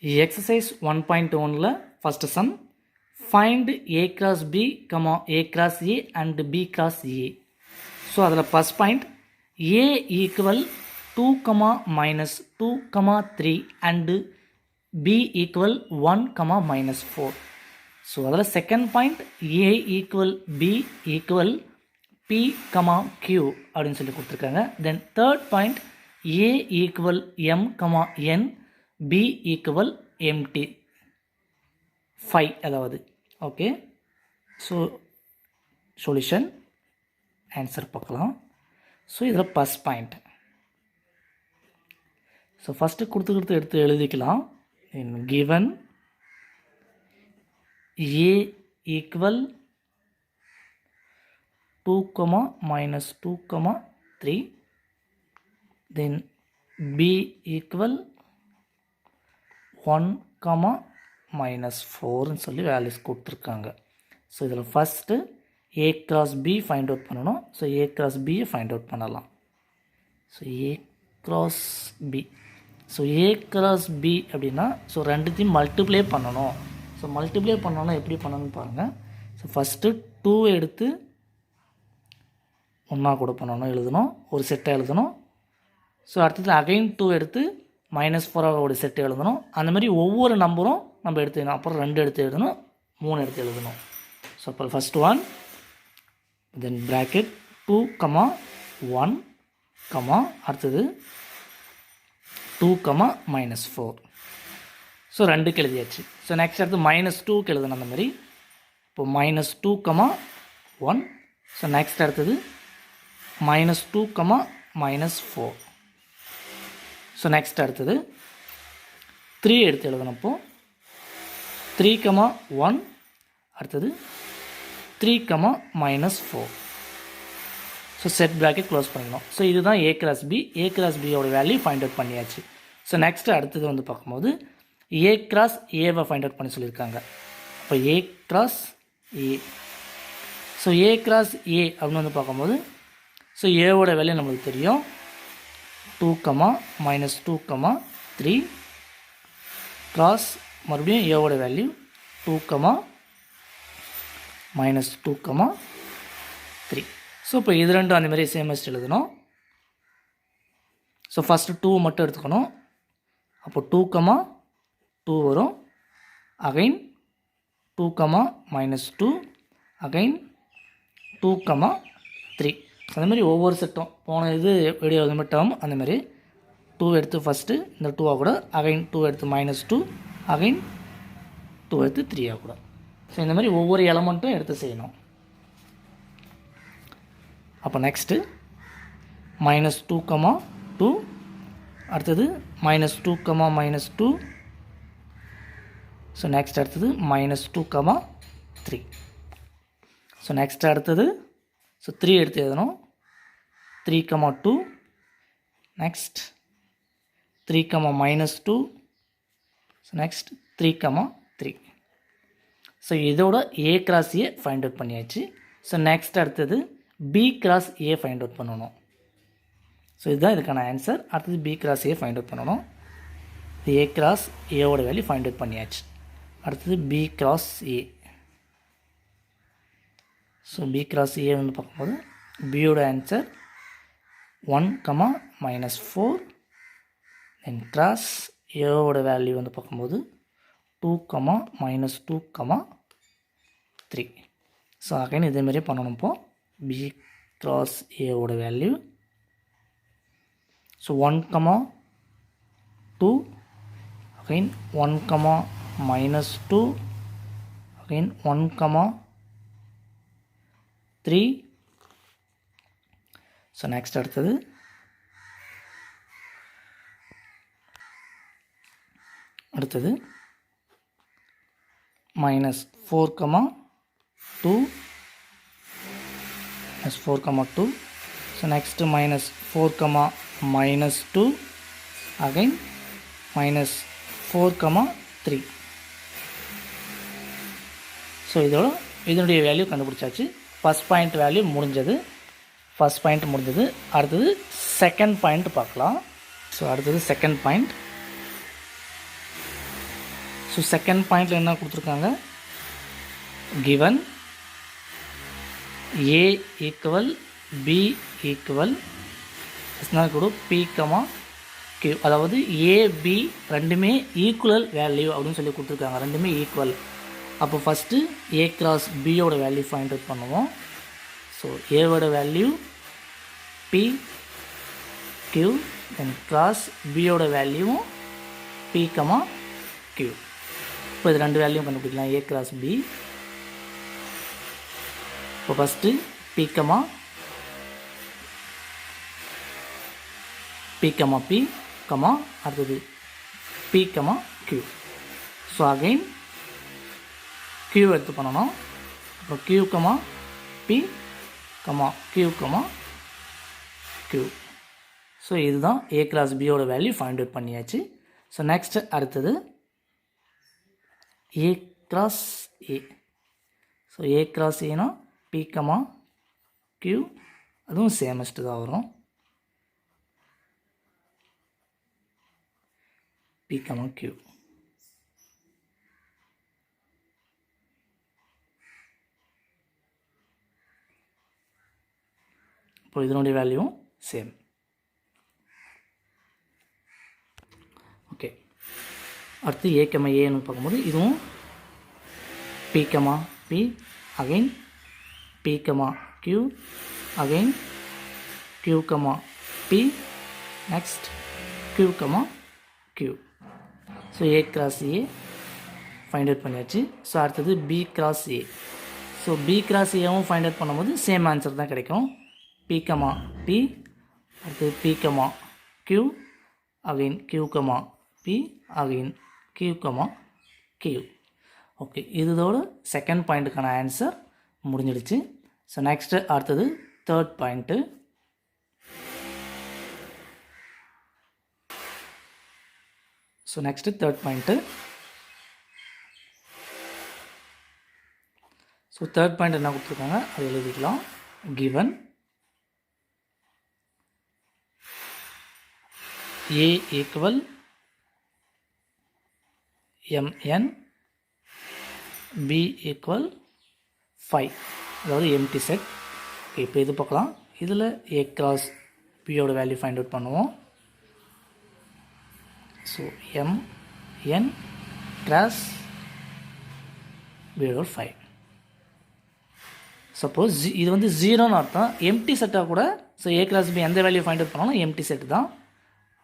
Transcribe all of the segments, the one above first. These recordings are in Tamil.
Exercise 1.1 first sum, find A cross B, A cross A and B cross A. So adala first point, A equal 2, minus 2, 3 and B equal 1, minus 4. So adala second point, A equal B equal P, Q அப்படின்னு சொல்லி கொடுத்துருக்காங்க. Then third point, A equal M, N, B equal empty 5 அதாவது. ஓகே, ஸோ சொல்யூஷன் ஆன்சர் பார்க்கலாம். ஸோ இதில் ஃபஸ்ட் பாயிண்ட், ஸோ ஃபஸ்ட்டு கொடுத்து எடுத்து எழுதிக்கலாம். Given A equal 2, minus 2, 3, then B equal 1, minus 4 சொல்லி வேல்யூஸ் கொடுத்துருக்காங்க. ஸோ இதில் first A cross B find out பண்ணணும். So A cross B find out பண்ணலாம். So A cross B, so A cross B அப்படின்னா ஸோ ரெண்டுத்தையும் மல்டிப்ளை பண்ணணும். ஸோ மல்டிப்ளை பண்ணோன்னா எப்படி பண்ணணும்னு பாருங்கள். ஸோ ஃபஸ்ட்டு 2 எடுத்து ஒன்றா கூட பண்ணணும், எழுதணும், ஒரு செட்டை எழுதணும். ஸோ அடுத்தது அகைன் 2 எடுத்து -4 ஒரு செட்டு எழுதணும். அந்த மாதிரி ஒவ்வொரு நம்பரும் நம்ம எடுத்து எழுதணும். அப்புறம் 2 எடுத்து எழுதணும், 3 எடுத்து எழுதணும். ஸோ அப்போ ஃபஸ்ட் 1, தென் ப்ராக்கெட் 2, 1, அடுத்தது 2, -4. ஸோ 2க்கு எழுதியாச்சு. ஸோ நெக்ஸ்ட் அடுத்து -2க்கு எழுதணும். அந்த மாதிரி இப்போ -2, 1. ஸோ நெக்ஸ்ட் அடுத்தது -2, -4. ஸோ நெக்ஸ்ட் அடுத்தது 3 எடுத்து எழுதணும்ப்போ 3, 1, அடுத்தது 3, -4. ஸோ செட் ப்ராக்கெட் க்ளோஸ் பண்ணிக்கணும். ஸோ இதுதான் A cross B. A cross Bயோட வேல்யூ ஃபைண்ட் அவுட் பண்ணியாச்சு. ஸோ நெக்ஸ்ட்டு அடுத்தது வந்து பார்க்கும்போது A cross Aவை ஃபைண்ட் அவுட் பண்ணி சொல்லியிருக்காங்க. இப்போ A cross A, so A cross A அப்படின்னு வந்து பார்க்கும்போது ஸோ ஏவோட வேல்யூ நம்மளுக்கு தெரியும் 2, -2, 3 cross மறுபடியும் ஏவோட வேல்யூ 2, -2, 3. ஸோ இப்போ இது ரெண்டும் அந்த மாதிரி சேமஸ்ட் எழுதணும். ஸோ ஃபஸ்ட்டு 2 மட்டும் எடுத்துக்கணும். அப்போ 2, 2 வரும். Again 2, -2, again 2, 3. அந்த மாதிரி ஒவ்வொரு செட்டும் போன இது வீடியோ மட்டும் அந்த மாதிரி 2 எடுத்து ஃபஸ்ட்டு இந்த 2 கூட, அகைன் 2 எடுத்து -2, அகைன் 2 எடுத்து 3 கூட. ஸோ இந்த மாதிரி ஒவ்வொரு எலமெண்ட்டும் எடுத்து செய்யணும். அப்போ நெக்ஸ்ட்டு -2, 2, அடுத்தது -2, -2. ஸோ நெக்ஸ்ட் அடுத்தது -2, 3. ஸோ நெக்ஸ்ட் அடுத்தது ஸோ 3 எடுத்து எழுதணும். 3, 2, நெக்ஸ்ட் 3, -2. So next 3, 3. ஸோ இதோட A cross A find out பண்ணியாச்சு. ஸோ நெக்ஸ்ட் அடுத்தது B cross A find out பண்ணணும். ஸோ இதுதான் இதுக்கான ஆன்சர். அடுத்தது B cross A find out பண்ணணும். A cross Aவோட வேல்யூ ஃபைண்ட் அவுட் பண்ணியாச்சு. அடுத்தது B cross A. So B cross A வந்து பார்க்கும்போது பியோட ஆன்சர் 1, -4. தென் கிராஸ் ஏவோட வேல்யூ வந்து பார்க்கும்போது 2, -2, 3. ஸோ அகைன் இதேமாதிரி பண்ணணும். இப்போ B cross ஏவோட value so 1, 2, again 1, -2, again 1, 3. So next அடுத்தது -4, 2, -4, 2. So next -4, -2, again -4, 3. ஸோ இதனுடைய வேல்யூ கண்டுபிடிச்சாச்சு. ஃபஸ்ட் பாயிண்ட் வேல்யூ முடிஞ்சது. அடுத்தது செகண்ட் பாயிண்ட் பார்க்கலாம். ஸோ அடுத்தது செகண்ட் பாயிண்ட். ஸோ செகண்ட் பாயிண்டில் என்ன கொடுத்துருக்காங்க, given a equal b equal கூட p, q, அதாவது a b ரெண்டுமே ஈக்குவல் வேல்யூ அப்படின்னு சொல்லி கொடுத்துருக்காங்க, ரெண்டுமே ஈக்குவல். அப்போ ஃபஸ்ட்டு a கிராஸ் பியோட வேல்யூ ஃபைண்ட் அவுட் பண்ணுவோம். ஸோ ஏவோட வேல்யூ p q, தென் கிராஸ் பியோட வேல்யூவும் p, q. இப்போ இது ரெண்டு வேல்யூவும் கண்டுபிடிக்கலாம், a கிராஸ் b. இப்போ ஃபஸ்ட்டு p, p, அடுத்தது p, q. So again q எடுத்து பண்ணணும். அப்புறம் q, p, q, q. So இதுதான் a கிராஸ் பியோட வேல்யூ ஃபைண்ட் அவுட் பண்ணியாச்சு. ஸோ நெக்ஸ்ட் அடுத்தது a cross a. So a cross ஏனா p, q, அதுவும் சேமஸ்ட்டு தான் வரும், p, q. இப்போ இதனுடைய வேல்யூவும் சேம். ஓகே, அடுத்து a, aன்னு பார்க்கும்போது இதுவும் p, p, again p, q, again q, p, next q, q. So a cross a find out பண்ணியாச்சு. ஸோ அடுத்தது b cross a. So b cross ஏவும் ஃபைண்ட் அவுட் பண்ணும்போது சேம் ஆன்சர் தான் கிடைக்கும், p, p, அடுத்தது p, q, again q, p, again q, q. Okay, இதோட செகண்ட் பாயிண்ட்டுக்கான ஆன்சர் முடிஞ்சிடுச்சு. ஸோ நெக்ஸ்ட்டு அடுத்தது third point. So next third point. So third point என்ன கொடுத்துருக்காங்க அது எழுதிக்கலாம். given a equal mn, b equal 5, அதாவது எம்டி செட். இப்போ இது பார்க்கலாம். இதில் a கிராஸ் பியோட வேல்யூ ஃபைண்ட் அவுட் பண்ணுவோம். ஸோ mn கிராஸ் பியோட 5. சப்போஸ் இது வந்து ஜீரோன்னு அர்த்தம், எம்டி செட்டாக கூட. ஸோ a கிராஸ் பி எந்த வேல்யூ ஃபைண்ட் அவுட் பண்ணாலும் எம்டி செட் தான்.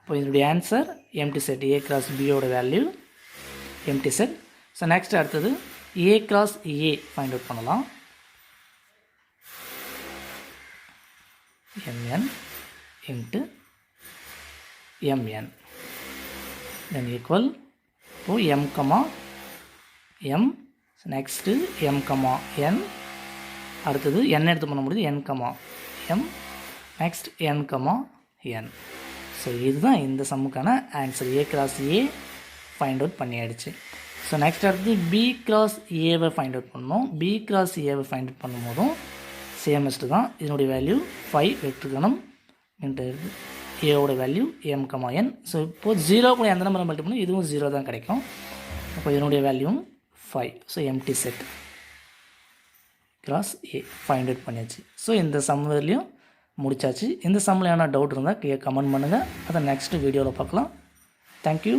இப்போ இதனுடைய answer empty set, a cross பியோட value empty set. So next அடுத்தது a cross a find out பண்ணலாம். mn into mn then equal. இப்போது m, m, next m, n, அடுத்தது n எடுத்து பண்ண முடியுது n, m, next n, n. So இதுதான் இந்த சம்முக்கான answer, a cross a find out பண்ணியாயிடுச்சு. ஸோ நெக்ஸ்ட் அடுத்து b கிராஸ் ஏவை ஃபைண்ட் அவுட் பண்ணணும். b கிராஸ் ஏவை ஃபைண்ட் அவுட் பண்ணும்போதும் சேமஸ்ட்டு தான். இதனுடைய வேல்யூ 5 வெற்றிகணம் இன்ட்டு ஏவோட வேல்யூ m, n. ஸோ இப்போது 0 கூட எந்த நம்பரை மல்டி பண்ணணும், இதுவும் 0 தான் கிடைக்கும். அப்போ இதனுடைய வேல்யூவும் 5. So empty set cross A find out பண்ணியாச்சு. ஸோ இந்த சம்மிலையும் முடிச்சாச்சு. இந்த சம்மில் என்ன டவுட் இருந்தால் கமெண்ட் பண்ணுங்கள், அதை நெக்ஸ்ட் வீடியோவில் பார்க்கலாம். தேங்க்யூ.